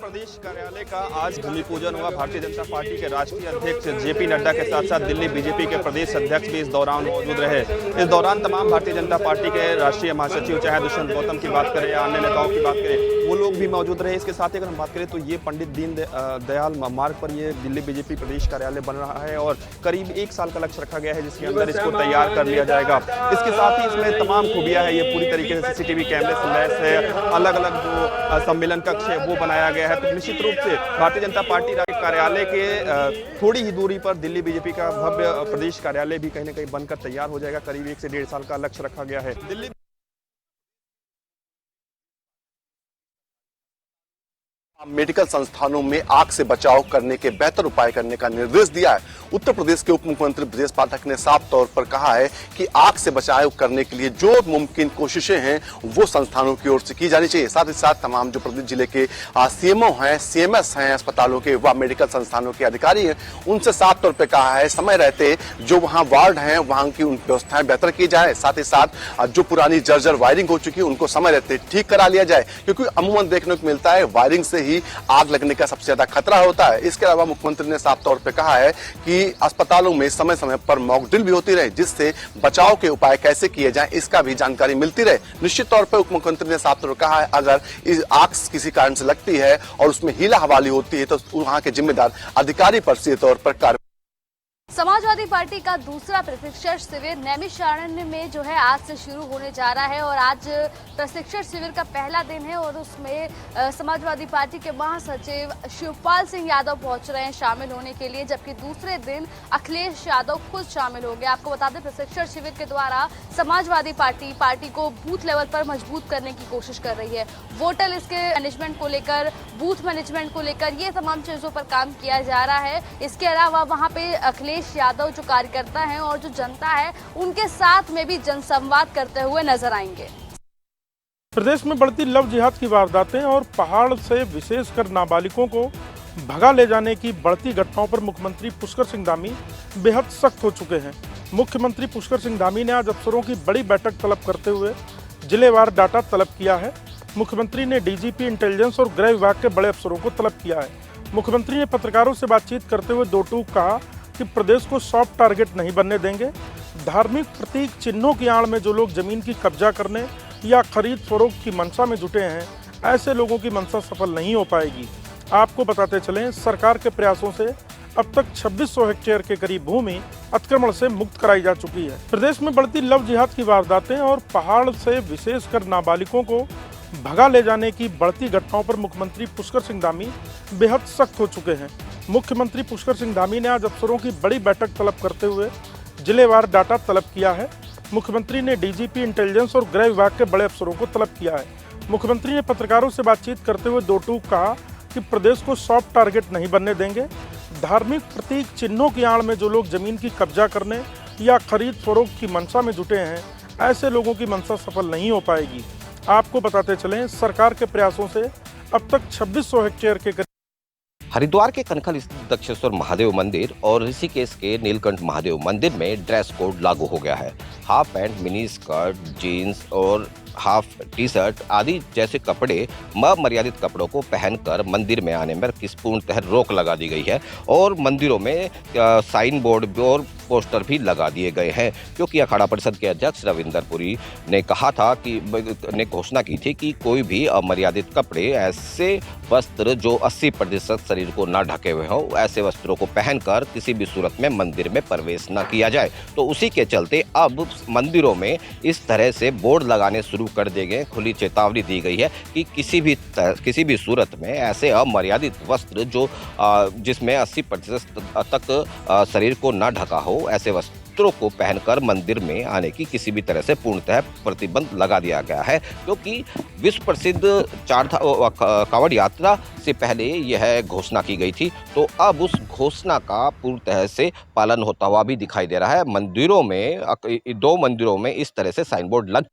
प्रदेश कार्यालय का आज भूमि पूजन हुआ। भारतीय जनता पार्टी के राष्ट्रीय अध्यक्ष जेपी नड्डा के साथ साथ दिल्ली बीजेपी के प्रदेश अध्यक्ष भी इस दौरान मौजूद रहे। इस दौरान तमाम भारतीय जनता पार्टी के राष्ट्रीय महासचिव, चाहे दुष्यंत गौतम की बात करें या अन्य नेताओं की बात करें, वो लोग भी मौजूद रहे। इसके साथ ही अगर हम बात करें तो ये पंडित दीनदयाल मार्ग पर ये दिल्ली बीजेपी प्रदेश कार्यालय बन रहा है और करीब 1 साल का लक्ष्य रखा गया है जिसके अंदर इसको तैयार कर लिया जाएगा। इसके साथ ही इसमें तमाम खूबियां है। ये पूरी तरीके से सीसीटीवी कैमरे से लैस है। अलग अलग जो सम्मेलन कक्ष है वो बनाया गया है। तो निश्चित रूप से भारतीय जनता पार्टी कार्यालय के थोड़ी ही दूरी पर दिल्ली बीजेपी का भव्य प्रदेश कार्यालय भी कहीं न कहीं बनकर तैयार हो जाएगा। करीब 1 से 1.5 साल का लक्ष्य रखा गया है। दिल्ली मेडिकल संस्थानों में आग से बचाव करने के बेहतर उपाय करने का निर्देश दिया है। उत्तर प्रदेश के उप मुख्यमंत्री ब्रजेश पाठक ने साफ तौर पर कहा है कि आग से बचाव करने के लिए जो मुमकिन कोशिशें हैं वो संस्थानों की ओर से की जानी चाहिए। साथ ही साथ तमाम जो प्रदेश जिले के सीएमओ हैं, सीएमएस हैं, अस्पतालों के व मेडिकल संस्थानों के अधिकारी हैं, उनसे साफ तौर पर कहा है समय रहते जो वहां वार्ड हैं वहां की उन व्यवस्थाएं बेहतर की जाए। साथ ही साथ जो पुरानी जर्जर वायरिंग हो चुकी है उनको समय रहते ठीक करा लिया जाए, क्योंकि अमूमन देखने को मिलता है वायरिंग से आग लगने का सबसे ज्यादा खतरा होता है। इसके अलावा मुख्यमंत्री ने साफ तौर पे कहा है कि अस्पतालों में समय समय पर मॉक ड्रिल भी होती रहे जिससे बचाव के उपाय कैसे किए जाएं इसका भी जानकारी मिलती रहे। निश्चित तौर पे उप मुख्यमंत्री ने साफ तौर पर कहा है अगर इस आग किसी कारण से लगती है और उसमें हीला हवाली होती है तो वहां के जिम्मेदार अधिकारी पर सीधे तौर पर कार्रवाई। समाजवादी पार्टी का दूसरा प्रशिक्षण शिविर नैमिषारण्य में जो है आज से शुरू होने जा रहा है और आज प्रशिक्षण शिविर का पहला दिन है और उसमें समाजवादी पार्टी के महासचिव शिवपाल सिंह यादव पहुंच रहे हैं शामिल होने के लिए, जबकि दूसरे दिन अखिलेश यादव खुद शामिल होंगे। आपको बता दें प्रशिक्षण शिविर के द्वारा समाजवादी पार्टी को बूथ लेवल पर मजबूत करने की कोशिश कर रही है। वोटर लिस्ट के मैनेजमेंट को लेकर, बूथ मैनेजमेंट को लेकर ये तमाम चीजों पर काम किया जा रहा है। इसके अलावा वहाँ पे अखिलेश यादव जो कार्यकर्ता हैं और जो जनता है उनके साथ में भी जनसंवाद करते हुए नजर आएंगे। प्रदेश में बढ़ती लव जिहाद की वारदातें और पहाड़ से विशेषकर नाबालिगों को भगा ले जाने की बढ़ती घटनाओं पर मुख्यमंत्री पुष्कर सिंह धामी बेहद सख्त हो चुके हैं। मुख्यमंत्री पुष्कर सिंह धामी ने आज अफसरों की बड़ी बैठक तलब करते हुए जिलेवार डाटा तलब किया है। मुख्यमंत्री ने डीजीपी इंटेलिजेंस और गृह विभाग के बड़े अफसरों को तलब किया है। मुख्यमंत्री ने पत्रकारों से बातचीत करते हुए दो टूक कहा कि प्रदेश को सॉफ्ट टारगेट नहीं बनने देंगे। धार्मिक प्रतीक चिन्हों की आड़ में जो लोग जमीन की कब्जा करने या खरीद फरोख्त की मंशा में जुटे हैं, ऐसे लोगों की मंशा सफल नहीं हो पाएगी। आपको बताते चलें, सरकार के प्रयासों से अब तक 2600 हेक्टेयर के करीब भूमि अतिक्रमण से मुक्त कराई जा चुकी है। प्रदेश में बढ़ती लव जिहाद की वारदातें और पहाड़ से विशेषकर नाबालिगों को भगा ले जाने की बढ़ती घटनाओं पर मुख्यमंत्री पुष्कर सिंह धामी बेहद सख्त हो चुके हैं। मुख्यमंत्री पुष्कर सिंह धामी ने आज अफसरों की बड़ी बैठक तलब करते हुए जिलेवार डाटा तलब किया है। मुख्यमंत्री ने डीजीपी इंटेलिजेंस और गृह विभाग के बड़े अफसरों को तलब किया है। मुख्यमंत्री ने पत्रकारों से बातचीत करते हुए दो टूक कहा कि प्रदेश को सॉफ्ट टारगेट नहीं बनने देंगे। धार्मिक प्रतीक चिन्हों की आड़ में जो लोग जमीन की कब्जा करने या खरीद फरोख्त की मंशा में जुटे हैं, ऐसे लोगों की मंशा सफल नहीं हो पाएगी। आपको बताते चलें, सरकार के प्रयासों से अब तक 2600 हेक्टेयर के करीब। हरिद्वार के कनखल स्थित दक्षेश्वर महादेव मंदिर और ऋषिकेश के नीलकंठ महादेव मंदिर में ड्रेस कोड लागू हो गया है। Half pant, mini skirt, jeans और हाफ टी शर्ट आदि जैसे कपड़े अमर्यादित कपड़ों को पहनकर मंदिर में आने में पूर्णतः रोक लगा दी गई है और मंदिरों में साइन बोर्ड और पोस्टर भी लगा दिए गए हैं, क्योंकि अखाड़ा परिषद के अध्यक्ष रविंदर पुरी ने कहा था कि घोषणा की थी कि कोई भी अमर्यादित कपड़े, ऐसे वस्त्र जो 80% शरीर को न ढके हुए हों, ऐसे वस्त्रों को पहनकर किसी भी सूरत में मंदिर में प्रवेश न किया जाए। तो उसी के चलते अब मंदिरों में इस तरह से बोर्ड लगाने शुरू कर दिए गए। खुली चेतावनी दी गई है कि किसी भी सूरत में ऐसे अमर्यादित वस्त्र जो जिसमें 80% तक शरीर को न ढका हो, ऐसे वस्त्रों को पहनकर मंदिर में आने की किसी भी तरह से पूर्णतः प्रतिबंध लगा दिया गया है, क्योंकि विश्व प्रसिद्ध कांवड़ यात्रा से पहले यह घोषणा की गई थी। तो अब उस घोषणा का पूर्ण तरह से पालन होता हुआ भी दिखाई दे रहा है। मंदिरों में 2 मंदिरों में इस तरह से साइन बोर्ड लग।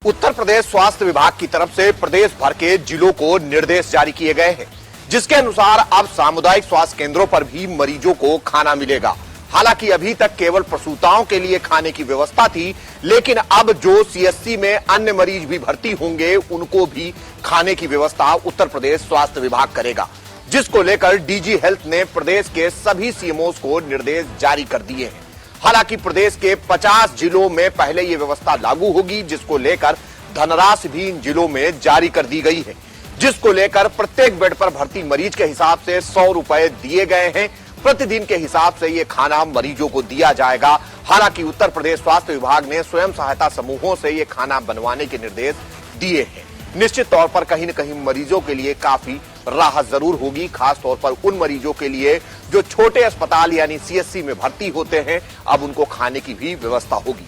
उत्तर प्रदेश स्वास्थ्य विभाग की तरफ से प्रदेश भर के जिलों को निर्देश जारी किए गए हैं, जिसके अनुसार अब सामुदायिक स्वास्थ्य केंद्रों पर भी मरीजों को खाना मिलेगा। हालांकि अभी तक केवल प्रसूताओं के लिए खाने की व्यवस्था थी, लेकिन अब जो सीएससी में अन्य मरीज भी भर्ती होंगे उनको भी खाने की व्यवस्था उत्तर प्रदेश स्वास्थ्य विभाग करेगा, जिसको लेकर डीजी हेल्थ ने प्रदेश के सभी सीएमओस को निर्देश जारी कर दिए हैं। हालांकि प्रदेश के 50 जिलों में पहले यह व्यवस्था लागू होगी, जिसको लेकर धनराशि भी इन जिलों में जारी कर दी गई है, जिसको लेकर प्रत्येक बेड पर भर्ती मरीज के हिसाब से 100 रुपए दिए गए हैं। प्रतिदिन के हिसाब से ये खाना मरीजों को दिया जाएगा। हालांकि उत्तर प्रदेश स्वास्थ्य विभाग ने स्वयं सहायता समूहों से ये खाना बनवाने के निर्देश दिए हैं। निश्चित तौर पर कहीं न कहीं मरीजों के लिए काफी राहत जरूर होगी, खास तौर पर उन मरीजों के लिए जो छोटे अस्पताल यानी सीएससी में भर्ती होते हैं। अब उनको खाने की भी व्यवस्था होगी।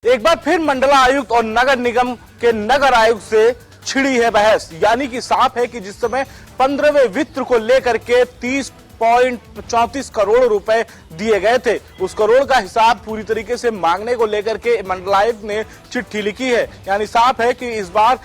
एक बार फिर मंडलायुक्त और नगर निगम के नगर आयुक्त से छिड़ी है बहस, यानी कि साफ है कि जिस समय 15वें वित्त को लेकर के 30.34 करोड़ रुपए दिए गए थे, उस करोड़ का हिसाब पूरी तरीके से मांगने को लेकर के मंडलायुक्त ने चिट्ठी लिखी है। यानी साफ है कि इस बार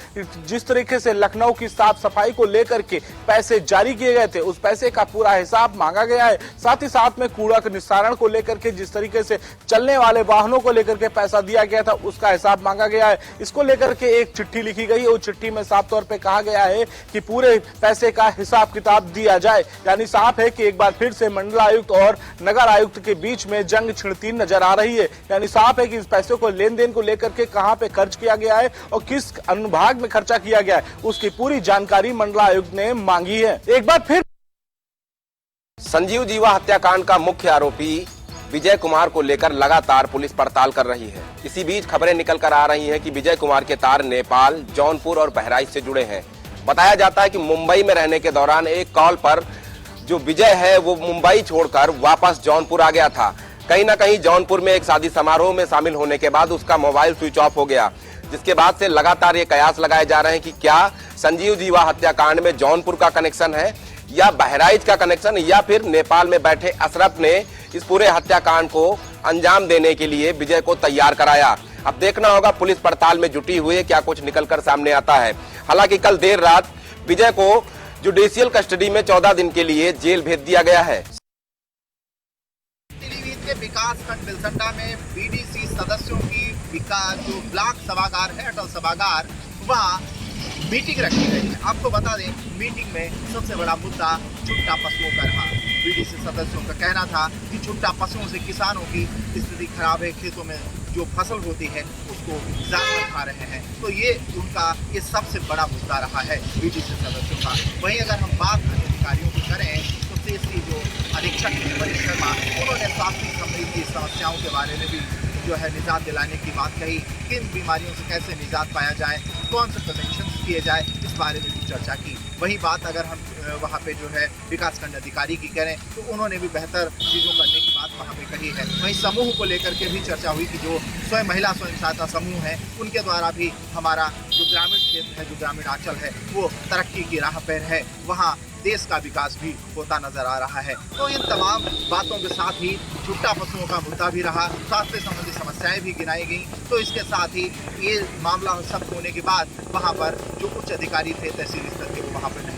जिस तरीके से लखनऊ की साफ सफाई को लेकर के पैसे जारी किए गए थे, उस पैसे का पूरा हिसाब मांगा गया है। साथ ही साथ में कूड़ा के निस्तारण को लेकर के जिस तरीके से चलने वाले वाहनों को लेकर के पैसा दिया गया था, उसका हिसाब मांगा गया है। इसको लेकर के एक चिट्ठी लिखी गई है। उस चिट्ठी में साफ तौर पर कहा गया है कि पूरे पैसे का हिसाब किताब दिया जाए। यानी साफ है कि एक बार फिर से मंडलायुक्त और नगर आयुक्त के बीच में जंग छिड़ती नजर आ रही है। यानी साफ है कि इस पैसे को लेन देन को लेकर के कहां पे खर्च किया गया है और किस अनुभाग में खर्चा किया गया है, उसकी पूरी जानकारी मंडलायुक्त ने मांगी है। एक बार फिर संजीव जीवा हत्याकांड का मुख्य आरोपी विजय कुमार को लेकर लगातार पुलिस पड़ताल कर रही है। इसी बीच खबरें निकल कर आ रही हैं कि विजय कुमार के तार नेपाल, जौनपुर और बहराइच से जुड़े हैं। बताया जाता है कि मुंबई में रहने के दौरान एक कॉल पर जो विजय है वो मुंबई छोड़कर वापस जौनपुर आ गया था। कहीं ना कहीं जौनपुर में एक शादी समारोह में शामिल होने के बाद उसका मोबाइल स्विच ऑफ हो गया, जिसके बाद से लगातार ये कयास लगाए जा रहे हैं कि क्या संजीव जीवा हत्याकांड में जौनपुर का कनेक्शन है या बहराइच का कनेक्शन, या फिर नेपाल में बैठे अशरफ ने इस पूरे हत्याकांड को अंजाम देने के लिए विजय को तैयार कराया। अब देखना होगा, पुलिस पड़ताल में जुटी हुई है, क्या कुछ निकलकर सामने आता है। हालांकि कल देर रात विजय को जुडिशियल कस्टडी में 14 दिन के लिए जेल भेज दिया गया है। पीलीभीत के विकास खंड बिलसंडा में बीडीसी सदस्यों की जो ब्लॉक सभागार है, अटल सभागार, वहाँ मीटिंग रखी गई है। आपको बता दें, मीटिंग में सबसे बड़ा मुद्दा छुट्टा पशुओं का रहा। बीडीसी सदस्यों का कहना था कि छुट्टा पशुओं से किसानों की स्थिति खराब है, खेतों में जो फसल होती है उसको जानवर खा रहे हैं। तो ये उनका ये सबसे बड़ा मुद्दा रहा है बीडीसी सदस्यों का। वहीं अगर हम बात अधिकारियों की करें तो सीएससी जो अधीक्षक है मनीष शर्मा, उन्होंने स्वास्थ्य संबंधी समस्याओं के बारे में भी जो है निजात दिलाने की बात कही। किन बीमारियों से कैसे निजात पाया जाए, कौन से प्रिवेंशन किए जाए, इस बारे में भी चर्चा की। वही बात अगर हम वहाँ पे जो है विकासखंड अधिकारी की करें तो उन्होंने भी बेहतर चीज़ों करने की बात वहाँ पे कही है। वहीं समूह को लेकर के भी चर्चा हुई कि जो महिला स्वयं सहायता समूह है उनके द्वारा भी हमारा जो ग्रामीण क्षेत्र है, जो ग्रामीण आंचल है, वो तरक्की की राह पर है, वहाँ देश का विकास भी होता नजर आ रहा है। तो इन तमाम बातों के साथ ही छुट्टा पशुओं का मुद्दा भी रहा, स्वास्थ्य संबंधी समस्याएं भी गिनाई गई। तो इसके साथ ही ये मामला सख्त होने के बाद वहाँ पर जो उच्च अधिकारी थे तहसील स्तर के, वो वहाँ पर नहीं।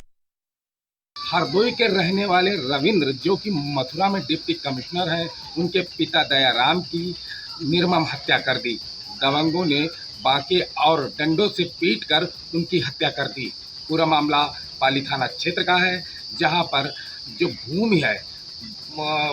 हरदोई के रहने वाले रविंद्र, जो कि मथुरा में डिप्टी कमिश्नर हैं, उनके पिता दयाराम की निर्मम हत्या कर दी। दबंगों ने बाके और डंडों से पीटकर उनकी हत्या कर दी। पूरा मामला पाली थाना क्षेत्र का है, जहां पर जो भूमि है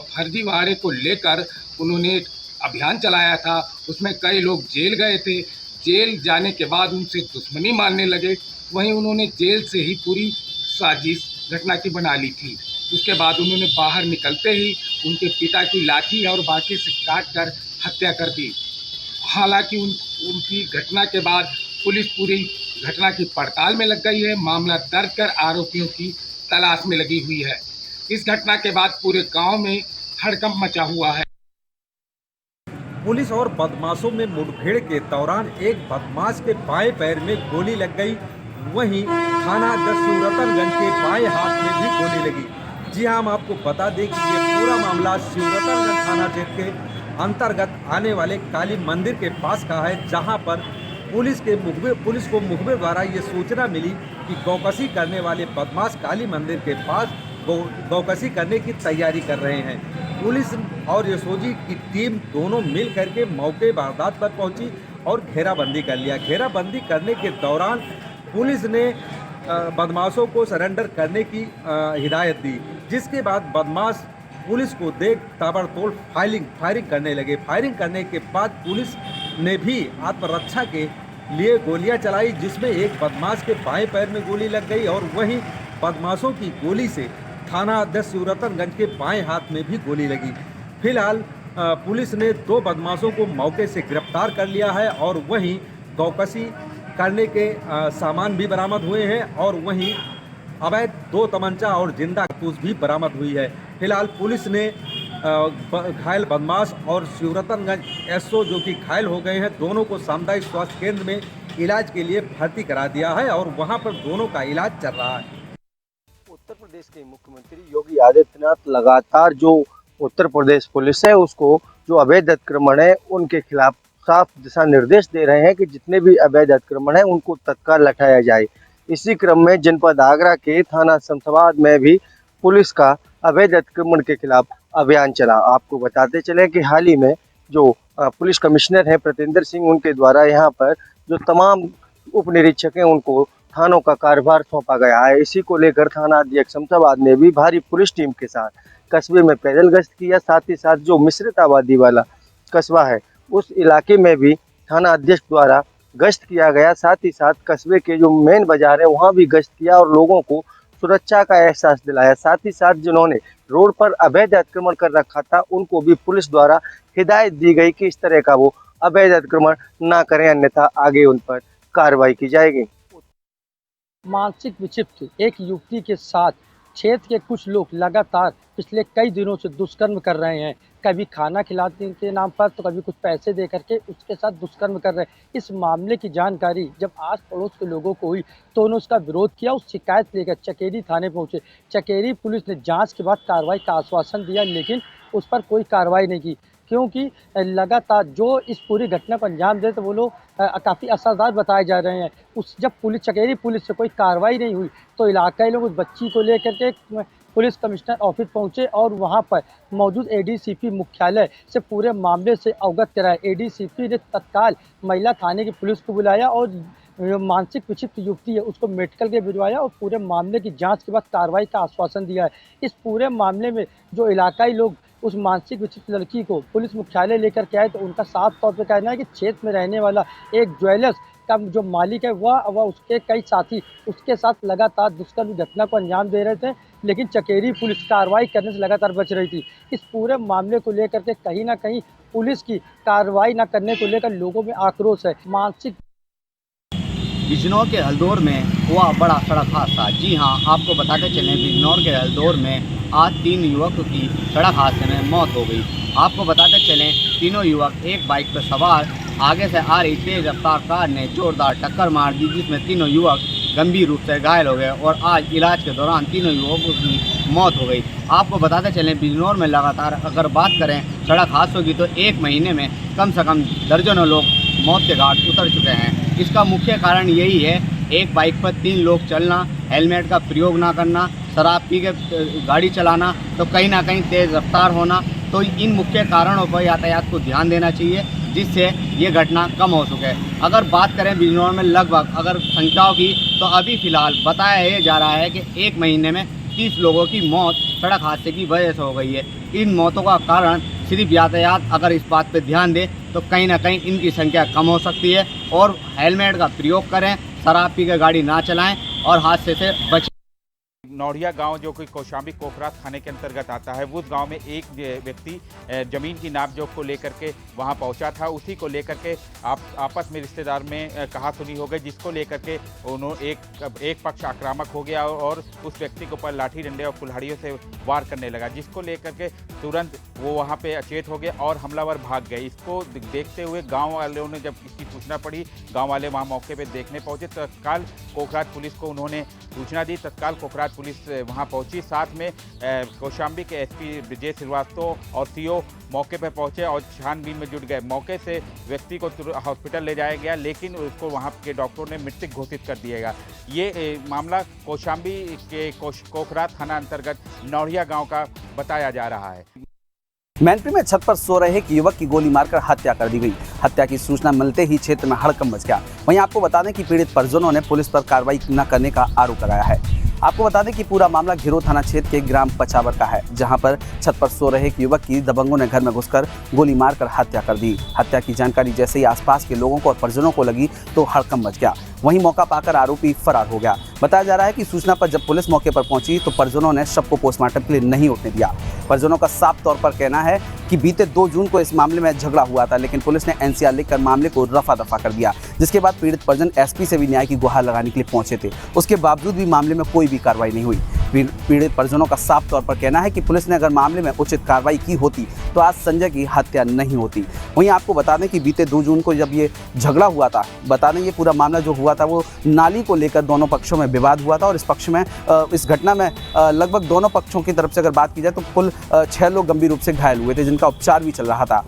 फर्जीवाड़े को लेकर उन्होंने अभियान चलाया था। उसमें कई लोग जेल गए थे। जेल जाने के बाद उनसे दुश्मनी मानने लगे। वहीं उन्होंने जेल से ही पूरी साजिश घटना की बना ली थी। उसके बाद उन्होंने बाहर निकलते ही उनके पिता की लाठी और बाकी से काट कर हत्या कर दी। हालांकि उनकी घटना के बाद पुलिस पूरी घटना की पड़ताल में लग गई है। मामला दर्ज कर आरोपियों की तलाश में लगी हुई है। इस घटना के बाद पूरे गांव में हड़कंप मचा हुआ है। पुलिस और बदमाशों में मुठभेड़ के दौरान एक बदमाश के बाएं पैर में गोली लग गई। वहीं थाना शिवरतनगंज के बाएं हाथ में भी गोली लगी। जी हाँ, हम आपको बता दें कि ये पूरा मामला शिवरतनगंज थाना क्षेत्र के अंतर्गत आने वाले काली मंदिर के पास का है, जहां पर पुलिस को मुखबिर द्वारा ये सूचना मिली कि गौकशी करने वाले बदमाश काली मंदिर के पास गौकशी करने की तैयारी कर रहे हैं। पुलिस और एसओजी की टीम दोनों मिल करके मौके वारदात पर पहुंची और घेराबंदी कर लिया। घेराबंदी करने के दौरान पुलिस ने बदमाशों को सरेंडर करने की हिदायत दी, जिसके बाद बदमाश पुलिस को देख ताबड़तोड़ फायरिंग करने लगे। फायरिंग करने के बाद पुलिस ने भी आत्मरक्षा के लिए गोलियां चलाई, जिसमें एक बदमाश के बाएं पैर में गोली लग गई और वहीं बदमाशों की गोली से थाना अध्यक्ष शिवरतनगंज के बाएं हाथ में भी गोली लगी। फिलहाल पुलिस ने 2 बदमाशों को मौके से गिरफ्तार कर लिया है और वहीं गौकशी करने के सामान भी बरामद हुए हैं और वहीं अवैध 2 तमंचा और जिंदा कारतूस भी बरामद हुई है। फिलहाल पुलिस ने घायल बदमाश और शिवरतनगंज एसओ जो कि घायल हो गए हैं, दोनों को सामुदायिक स्वास्थ्य केंद्र में इलाज के लिए भर्ती करा दिया है और वहां पर दोनों का इलाज चल रहा है। उत्तर प्रदेश के मुख्यमंत्री योगी आदित्यनाथ लगातार जो उत्तर प्रदेश पुलिस है उसको जो अवैध अतिक्रमण है उनके खिलाफ साफ दिशा निर्देश दे रहे हैं कि जितने भी अवैध अतिक्रमण है उनको तत्काल हटाया जाए। इसी क्रम में जनपद आगरा के थाना शमशाबाद में भी पुलिस का अवैध अतिक्रमण के खिलाफ अभियान चला। आपको बताते चले कि हाल ही में जो पुलिस कमिश्नर हैं प्रतिंदर सिंह, उनके द्वारा यहाँ पर जो तमाम उप निरीक्षक हैं उनको थानों का कार्यभार सौंपा गया है। इसी को लेकर थाना अध्यक्ष शमशाबाद ने भी भारी पुलिस टीम के साथ कस्बे में पैदल गश्त किया। साथ ही साथ जो मिश्रित आबादी वाला कस्बा है उस इलाके में भी थाना अध्यक्ष द्वारा गश्त किया गया। साथ ही साथ कस्बे के जो मेन बाजार है वहाँ भी गश्त किया और लोगों को सुरक्षा का एहसास दिलाया। साथ ही साथ जिन्होंने रोड पर अवैध अतिक्रमण कर रखा था उनको भी पुलिस द्वारा हिदायत दी गई कि इस तरह का वो अवैध अतिक्रमण ना करें, अन्यथा आगे उन पर कार्रवाई की जाएगी। मानसिक विक्षिप्त एक युवती के साथ क्षेत्र के कुछ लोग लगातार पिछले कई दिनों से दुष्कर्म कर रहे हैं। कभी खाना खिलाने के नाम पर तो कभी कुछ पैसे दे करके उसके साथ दुष्कर्म कर रहे हैं। इस मामले की जानकारी जब आस पड़ोस के लोगों को हुई तो उन्होंने उसका विरोध किया। उस शिकायत लेकर चकेरी थाने पहुंचे। चकेरी पुलिस ने जांच के बाद कार्रवाई का आश्वासन दिया, लेकिन उस पर कोई कार्रवाई नहीं की, क्योंकि लगातार जो इस पूरी घटना को अंजाम दे तो वो लोग काफ़ी असरदार बताए जा रहे हैं। जब चकेरी पुलिस से कोई कार्रवाई नहीं हुई तो इलाकाई लोग उस बच्ची को लेकर के पुलिस कमिश्नर ऑफिस पहुंचे और वहां पर मौजूद एडीसीपी मुख्यालय से पूरे मामले से अवगत कराया। एडीसीपी ने तत्काल महिला थाने की पुलिस को बुलाया और मानसिक विक्षिप्त युवती है उसको मेडिकल के भिजवाया और पूरे मामले की जांच के बाद कार्रवाई का आश्वासन दिया है। इस पूरे मामले में जो इलाकाई लोग उस मानसिक विक्षिप्त लड़की को पुलिस मुख्यालय लेकर के आए तो उनका साफ तौर पर कहना है कि क्षेत्र में रहने वाला एक ज्वेलर्स का जो मालिक है वह उसके कई साथी उसके साथ लगातार दुष्कर्म घटना को अंजाम दे रहे थे, लेकिन चकेरी पुलिस कार्रवाई करने से लगातार बच रही थी। इस पूरे मामले को लेकर के कहीं ना कहीं पुलिस की कार्रवाई न करने को लेकर लोगों में आक्रोश है। मानसिक बिजनौर के हल्दौर में हुआ बड़ा सड़क हादसा। जी हाँ, आपको बताते चलें बिजनौर के हल्दौर में आज 3 युवकों की सड़क हादसे में मौत हो गई। आपको बताते चलें तीनों युवक एक बाइक पर सवार आगे से आ रही तेज रफ्तार कार ने जोरदार टक्कर मार दी, जिसमें तीनों युवक गंभीर रूप से घायल हो गए और आज इलाज के दौरान तीनों युवकों की मौत हो गई। आपको बताते चलें बिजनौर में लगातार अगर बात करें सड़क हादसों की तो 1 महीने में कम से कम दर्जनों लोग मौत के घाट उतर चुके हैं। इसका मुख्य कारण यही है, एक बाइक पर 3 लोग चलना, हेलमेट का प्रयोग ना करना, शराब पी के गाड़ी चलाना, तो कहीं ना कहीं तेज़ रफ्तार होना। तो इन मुख्य कारणों पर यातायात को ध्यान देना चाहिए, जिससे ये घटना कम हो सके। अगर बात करें बिजनौर में लगभग अगर संख्याओं की तो अभी फ़िलहाल बताया जा रहा है कि 1 महीने में 30 लोगों की मौत सड़क हादसे की वजह से हो गई है। इन मौतों का कारण सिर्फ यातायात अगर इस बात पर ध्यान दे तो कहीं ना कहीं इनकी संख्या कम हो सकती है। और हेलमेट का प्रयोग करें, शराब पी कर गाड़ी ना चलाएं और हादसे से बचें। नौड़िया गांव जो कि कौशाम्बी कोखरात थाने के अंतर्गत आता है, उस गांव में एक व्यक्ति ज़मीन की नापजोख को लेकर के वहां पहुंचा था। उसी को लेकर के आपस में रिश्तेदार में कहासुनी हो गई, जिसको लेकर के उन्होंने एक पक्ष आक्रामक हो गया और उस व्यक्ति के ऊपर लाठी डंडे और कुल्हाड़ियों से वार करने लगा, जिसको लेकर के तुरंत वो वहाँ पे अचेत हो गए और हमलावर भाग गए। इसको देखते हुए गाँव वालों ने जब इसकी सूचना पड़ी, गाँव वाले वहाँ मौके पर देखने पहुँचे। तत्काल कोखरात पुलिस को उन्होंने सूचना दी। तत्काल कोखरात पुलिस वहां पहुंची। साथ में कौशाम्बी के एसपी विजय श्रीवास्तव और सीओ मौके पर पहुंचे और छानबीन में जुट गए। मौके से व्यक्ति को हॉस्पिटल ले जाया गया, लेकिन उसको वहां के डॉक्टरों ने मृतक घोषित कर दिया। ये मामला कौशाम्बी के कोखरात थाना अंतर्गत नौड़िया गांव का बताया जा रहा है। मैनपुरी में छत पर सो रहे एक युवक की गोली मारकर हत्या कर दी गई। हत्या की सूचना मिलते ही क्षेत्र में हड़कंप मच गया। वहीं आपको बता दें कि पीड़ित परिजनों ने पुलिस पर कार्रवाई न करने का आरोप लगाया है। आपको बता दें कि पूरा मामला घिरो थाना क्षेत्र के ग्राम पचावर का है, जहां पर छत पर सो रहे एक युवक की दबंगों ने घर में घुसकर गोली मारकर हत्या कर दी। हत्या की जानकारी जैसे ही आसपास के लोगों को और परिजनों को लगी तो हड़कंप मच गया। वहीं मौका पाकर आरोपी फरार हो गया। बताया जा रहा है कि सूचना पर जब पुलिस मौके पर पहुंची तो परिजनों ने शव को पोस्टमार्टम के लिए नहीं उठने दिया। परिजनों का साफ तौर पर कहना है कि बीते 2 जून को इस मामले में झगड़ा हुआ था, लेकिन पुलिस ने एनसीआर लिखकर मामले को रफा दफा कर दिया, जिसके बाद पीड़ित परिजन एसपी से भी न्याय की गुहार लगाने के लिए पहुंचे थे। उसके बावजूद भी मामले में कोई भी कार्रवाई नहीं हुई। पीड़ित परिजनों का साफ तौर पर कहना है कि पुलिस ने अगर मामले में उचित कार्रवाई की होती तो आज संजय की हत्या नहीं होती। वहीं आपको बता दें कि बीते 2 जून को जब ये झगड़ा हुआ था, बता दें ये पूरा मामला जो हुआ था वो नाली को लेकर दोनों पक्षों में विवाद हुआ था और इस घटना में लगभग दोनों पक्षों की तरफ से अगर बात की जाए तो कुल 6 लोग गंभीर रूप से घायल हुए थे, जिनका उपचार भी चल रहा था।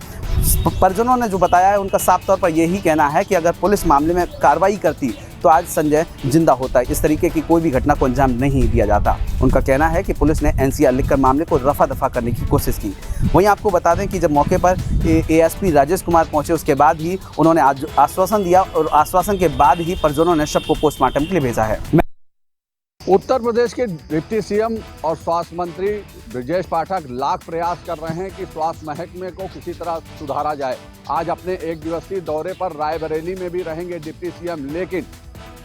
परिजनों ने जो बताया है उनका साफ तौर पर यही कहना है कि अगर पुलिस मामले में कार्रवाई करती तो आज संजय जिंदा होता है। इस तरीके की कोई भी घटना को अंजाम नहीं दिया जाता। उनका कहना है कि पुलिस ने एनसीआर लिखकर मामले को रफा दफा करने की कोशिश की। वहीं आपको बता दें कि जब मौके पर एएसपी राजेश कुमार पहुंचे उसके बाद ही उन्होंने आज आश्वासन दिया और आश्वासन के बाद ही परिजनों ने शव को पोस्टमार्टम के लिए भेजा है। उत्तर प्रदेश के डिप्टी सीएम और स्वास्थ्य मंत्री ब्रजेश पाठक लाख प्रयास कर रहे हैं कि स्वास्थ्य महकमे को किसी तरह सुधारा जाए। आज अपने 1 दिवसीय दौरे पर रायबरेली में भी रहेंगे डिप्टी सीएम, लेकिन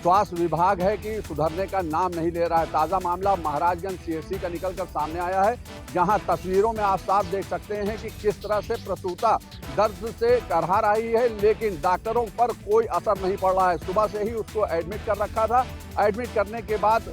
स्वास्थ्य विभाग है कि सुधरने का नाम नहीं ले रहा है। ताज़ा मामला महाराजगंज सीएचसी का निकलकर सामने आया है, जहां तस्वीरों में आप साफ देख सकते हैं कि किस तरह से प्रसूता दर्द से करहा रही है, लेकिन डॉक्टरों पर कोई असर नहीं पड़ रहा है। सुबह से ही उसको एडमिट कर रखा था। एडमिट करने के बाद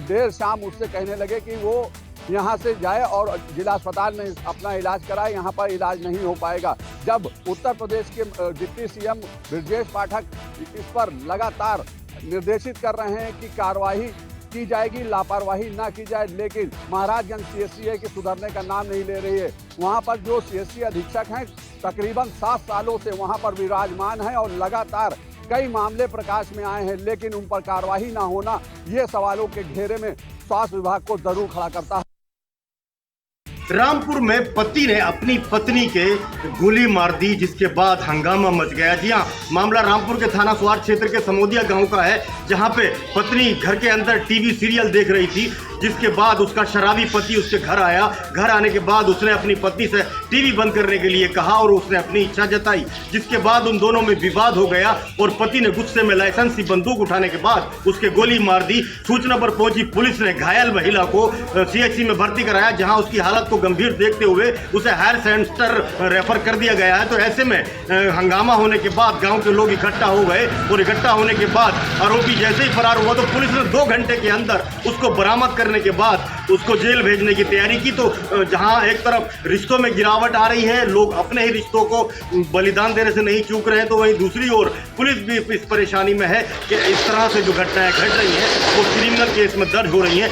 देर शाम उससे कहने लगे कि वो यहाँ से जाए और जिला अस्पताल में अपना इलाज कराए, यहाँ पर इलाज नहीं हो पाएगा। जब उत्तर प्रदेश के डिप्टी सीएम ब्रजेश पाठक इस पर लगातार निर्देशित कर रहे हैं कि कार्रवाई की जाएगी, लापरवाही ना की जाए, लेकिन महाराजगंज सीएचसी है कि सुधरने का नाम नहीं ले रही है। वहां पर जो सीएचसी अधीक्षक हैं तकरीबन 7 सालों से वहां पर विराजमान हैं और लगातार कई मामले प्रकाश में आए हैं, लेकिन उन पर कार्रवाई ना होना ये सवालों के घेरे में स्वास्थ्य विभाग को जरूर खड़ा करता है। रामपुर में पति ने अपनी पत्नी के गोली मार दी, जिसके बाद हंगामा मच गया। जी हाँ, मामला रामपुर के थाना स्वार क्षेत्र के समोदिया गांव का है, जहां पे पत्नी घर के अंदर टीवी सीरियल देख रही थी, जिसके बाद उसका शराबी पति उसके घर आया। घर आने के बाद उसने अपनी पत्नी से टीवी बंद करने के लिए कहा और उसने अपनी इच्छा जताई, जिसके बाद उन दोनों में विवाद हो गया और पति ने गुस्से में लाइसेंसी बंदूक उठाने के बाद उसके गोली मार दी। सूचना पर पहुंची पुलिस ने घायल महिला को सीएचसी में भर्ती कराया, जहां उसकी हालत को गंभीर देखते हुए उसे हायर सेंटर रेफर कर दिया गया है। तो ऐसे में हंगामा होने के बाद गांव के लोग इकट्ठा हो गए और इकट्ठा होने के बाद आरोपी जैसे ही फरार हुआ तो पुलिस ने 2 घंटे के अंदर उसको बरामद करने के बाद उसको जेल भेजने की तैयारी की। तो जहां एक तरफ रिश्तों में गिरावट आ रही है, लोग अपने ही रिश्तों को बलिदान देने से नहीं चूक रहे हैं, तो वहीं दूसरी ओर पुलिस भी इस परेशानी में है कि इस तरह से जो घटनाएं घट रही हैं वो क्रिमिनल केस में दर्ज हो रही हैं।